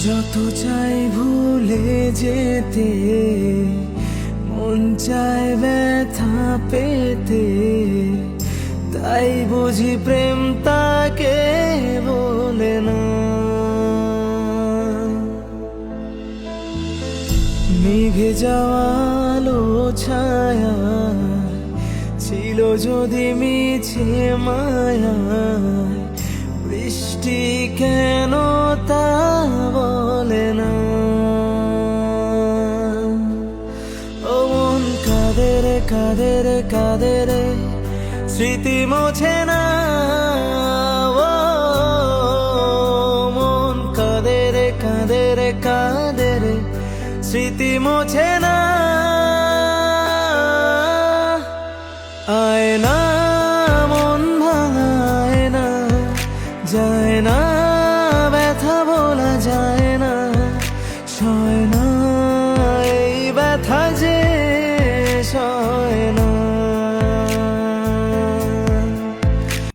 যত চাই ভুলে যেতে, মন চায় ব্যথা পেতে, তাই বুঝি প্রেম তাকে বলে না। মেঘে যাওয়া আলো ছায়া ছিল যদি মিছে মায়া, বৃষ্টি কেন তা বলে না। ও মন কাঁদে রে কাঁদে রে কাঁদে রে, স্মৃতি মোছে না। ও মন কাঁদে রে কাঁদে রে কাঁদে রে, স্মৃতি মোছে না। আয় না মন ভাঙায় না, যায় না ব্যথা বলা যায় না, সয় না এই ব্যথা যে সয় না।